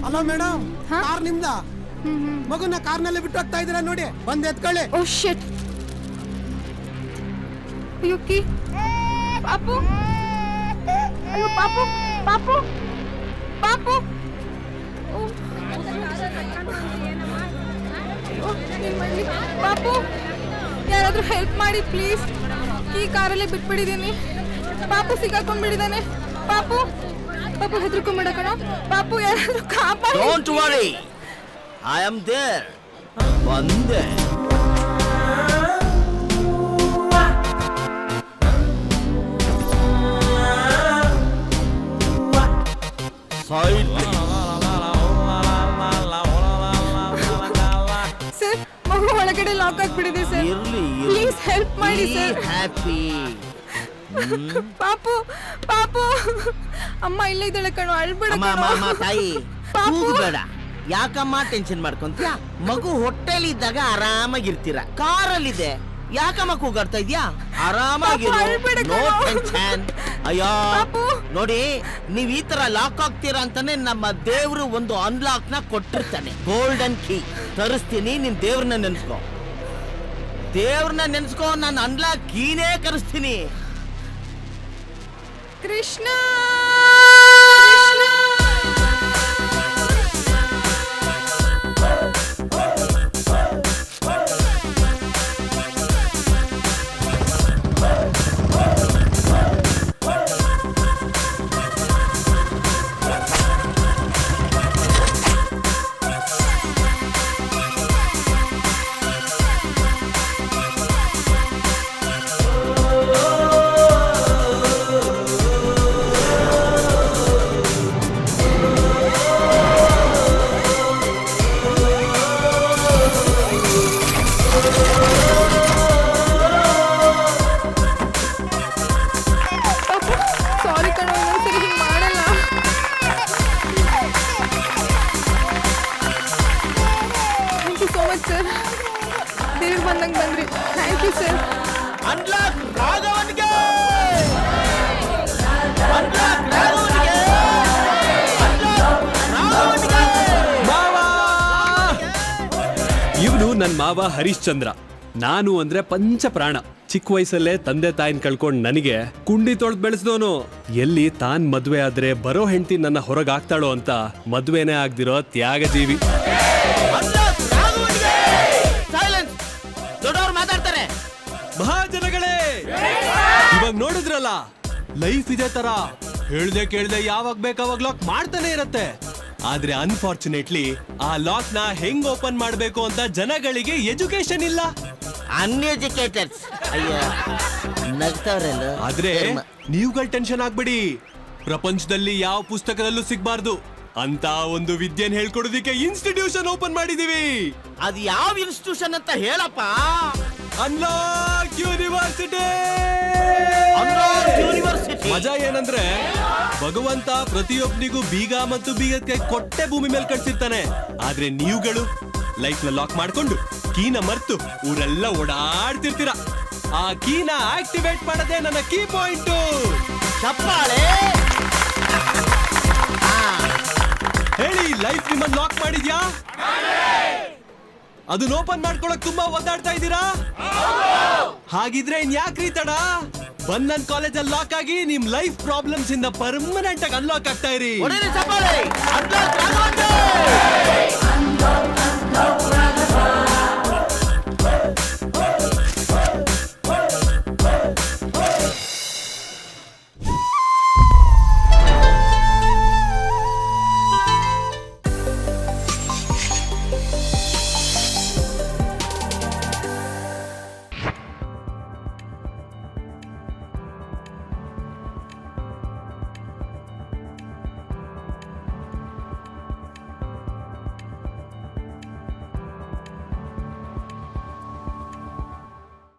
Hello madam, car ನಿಮ್ದ? ಮಗುನ ಕಾರ್ನಲ್ಲೇ ಬಿಟ್ಟು ಹೋಗ್ತಾ ಇದೀರಾ ನೋಡಿ, ಬಂದ್ ಎತ್ಕೊಳ್ಳಿ. ಓ ಶಿಟ್. ಅಯ್ಯೋ ಕೀ. ಪಾಪು, ಅಯ್ಯೋ ಪಾಪು, ಪಾಪು, ಪಾಪು. ಪಾಪು, ಯಾರಾದ್ರೂ ಹೆಲ್ಪ್ ಮಾಡಿ ಪ್ಲೀಸ್. ಈ ಕಾರಲ್ಲೇ ಬಿಟ್ಬಿಟ್ಟಿದ್ದೀನಿ. ಪಾಪು ಸಿಕ್ಕಾಕೊಂಡ್ಬಿಟ್ಟಿದ್ದಾನೆ. ಪಾಪು, ಪಾಪು ಹೆದರ್ಕೊಂಡ್ಬಿಡ ಕಣ. ಪಾಪು ಯಾರಾದ್ರೂ ಕಾಪಾಡಿ. Don't worry, I am there. ಬಂದೆ. ಸರ್, ಮಗು ಒಳಗಡೆ ಲಾಕ್ ಆಗ್ಬಿಟ್ಟಿದೆ ಸರ್. ಇರ್ಲಿ, ಪ್ಲೀಸ್ ಹೆಲ್ಪ್ ಮಾಡಿ ಸರ್. ಹ್ಯಾಪಿ. ಪಾಪು, ಪಾಪು, ಅಮ್ಮ ಇಲ್ಲೇ ಇದ್ದಾಳೆ ಕಣೋ, ಅಳ್ಬೇಡ ಅಮ್ಮ ತಾಯಿ, ಕೂಗಬೇಡ. ಯಾಕಮ್ಮ ಟೆನ್ಷನ್ ಮಾಡ್ಕೊಂತೀಯ? ಮಗು ಹೊಟ್ಟೆಲಿ ಇದ್ದಾಗ ಆರಾಮಾಗಿರ್ತೀರ. ಕಾರಲ್ಲಿದೆ, ಯಾಕಮ್ಮ ಕೂಗಾಡ್ತಾ ಇದ್ಯಾ? ಆರಾಮಾಗಿರು, ನೋ ಟೆನ್ಷನ್. ಅಯ್ಯೋ ನೋಡಿ, ನೀವ್ ಈ ತರ ಲಾಕ್ ಆಗ್ತೀರಾ ಅಂತಾನೆ ನಮ್ಮ ದೇವ್ರು ಒಂದು ಅನ್ಲಾಕ್ ನ ಕೊಟ್ಟಿರ್ತಾನೆ, ಗೋಲ್ಡನ್ ಕೀ. ತರಿಸ್ತೀನಿ, ನಿನ್ ದೇವ್ರನ್ನ ನೆನ್ಸ್ಕೋ. ದೇವ್ರನ್ನ ನೆನ್ಸ್ಕೋ, ನಾನು ಅನ್ಲಾಕ್ ಕೀನೇ ಕರೆಸ್ತೀನಿ. ಕೃಷ್ಣ, ಸಾರಿ ಕಣೋ, ಇನ್ನೊಂದ್ಸರಿ ಹಿಂಗೆ ಮಾಡಲ್ಲ. Thank you so much sir. ದೇವ್ರು ಬಂದಂಗೆ ಬಂದ್ರಿ. Thank you sir. ಅನ್ಲಾಕ್ ರಾಘವನ್ಗೆ, ಅನ್ಲಾಕ್ ರಾಘವನ್ಗೆ, ಇವನು ನನ್ನ ಮಾವ ಹರಿಶ್ಚಂದ್ರ. ನಾನು ಅಂದ್ರೆ ಪಂಚ ಪ್ರಾಣ. ಚಿಕ್ಕ ವಯಸ್ಸಲ್ಲೇ ತಂದೆ ತಾಯಿನ ಕಳ್ಕೊಂಡ್ ನನಗೆ ಕುಂಡಿ ತೊಳೆದ್ ಬೆಳೆಸ್ದೋನು. ಎಲ್ಲಿ ತಾನ್ ಮದ್ವೆ ಆದ್ರೆ ಬರೋ ಹೆಂಡತಿ ನನ್ನ ಹೊರಗಾಗ್ತಾಳೋ ಅಂತ ಮದ್ವೆನೇ ಆಗ್ದಿರೋ ತ್ಯಾಗಜೀವಿ. ದೊಡ್ಡವ್ರು ಮಾತಾಡ್ತಾರೆ. ಮಹಾಜನಗಳೇ, ಇವಾಗ ನೋಡಿದ್ರಲ್ಲ, ಲೈಫ್ ಇದೇ ತರ ಹೇಳ್ದೆ ಕೇಳ್ದೆ ಯಾವಾಗ ಬೇಕಾವಾಗ ಲಾಕ್ ಮಾಡ್ತಾನೆ ಇರತ್ತೆ. ಆದ್ರೆ ಅನ್ಫಾರ್ಚುನೇಟ್ಲಿ ಆ ಲಾಕ್ ನ ಹೆಂಗ್ ಓಪನ್ ಮಾಡ್ಬೇಕು ಅಂತ ಜನಗಳಿಗೆ ಎಜುಕೇಶನ್ ಇಲ್ಲ. ಅನ್ಎಜುಕೇಟೆಡ್ಸ್. ಅಯ್ಯ, ನಗ್ತಾವ್ರಲ್ಲ. ಆದ್ರೆ ನೀವುಗಳು ಟೆನ್ಷನ್ ಆಗ್ಬಿಡಿ. ಪ್ರಪಂಚದಲ್ಲಿ ಯಾವ ಪುಸ್ತಕದಲ್ಲೂ ಸಿಗ್ಬಾರ್ದು ಅಂತ ಒಂದು ವಿದ್ಯೆನ್ ಹೇಳ್ಕೊಡೋದಿಕ್ಕೆ ಇನ್ಸ್ಟಿಟ್ಯೂಷನ್ ಓಪನ್ ಮಾಡಿದೀವಿ. ಅದು ಯಾವ ಇನ್ಸ್ಟಿಟ್ಯೂಷನ್ ಅಂತ ಹೇಳಪ್ಪ. Unlock university. ಮಜಾ ಏನಂದ್ರೆ ಭಗವಂತ ಪ್ರತಿಯೊಬ್ಬನಿಗೂ ಬೀಗ ಮತ್ತು ಬೀಗದ ಕೈ ಕೊಟ್ಟೆ ಭೂಮಿ ಮೇಲೆ ಕಳ್ಸಿರ್ತಾನೆ. ಆದ್ರೆ ನೀವುಗಳು ಲೈಫ್ ನ ಲಾಕ್ ಮಾಡ್ಕೊಂಡು ಕೀನ ಮರ್ತು ಊರೆಲ್ಲ ಓಡಾಡ್ತಿರ್ತೀರ. ಆ ಕೀನ ಆಕ್ಟಿವೇಟ್ ಮಾಡದೆ ನನ್ನ ಕೀ ಪಾಯಿಂಟ್. ಚಪ್ಪಾಳೆ. ಹೇಳಿ, ಲೈಫ್ ನಿಮ್ಮನ್ನ ಲಾಕ್ ಮಾಡಿದ್ಯಾ? ಅದನ್ನ ಓಪನ್ ಮಾಡ್ಕೊಳಕ್ ತುಂಬಾ ಒದ್ದಾಡ್ತಾ ಇದ್ದೀರಾ? ಹಾಗಿದ್ರೆ ಇನ್ ಯಾಕ್ರಿ ತಡ? ಬಂದ್ ನನ್ ಕಾಲೇಜಲ್ಲಿ ಲಾಕ್ ಆಗಿ ನಿಮ್ ಲೈಫ್ ಪ್ರಾಬ್ಲಮ್ಸ್ ಇಂದ ಪರ್ಮನೆಂಟ್ ಆಗಿ ಅನ್ಲಾಕ್ ಆಗ್ತಾ ಇರಿ. ಚಪ್ಪಾಳೆ.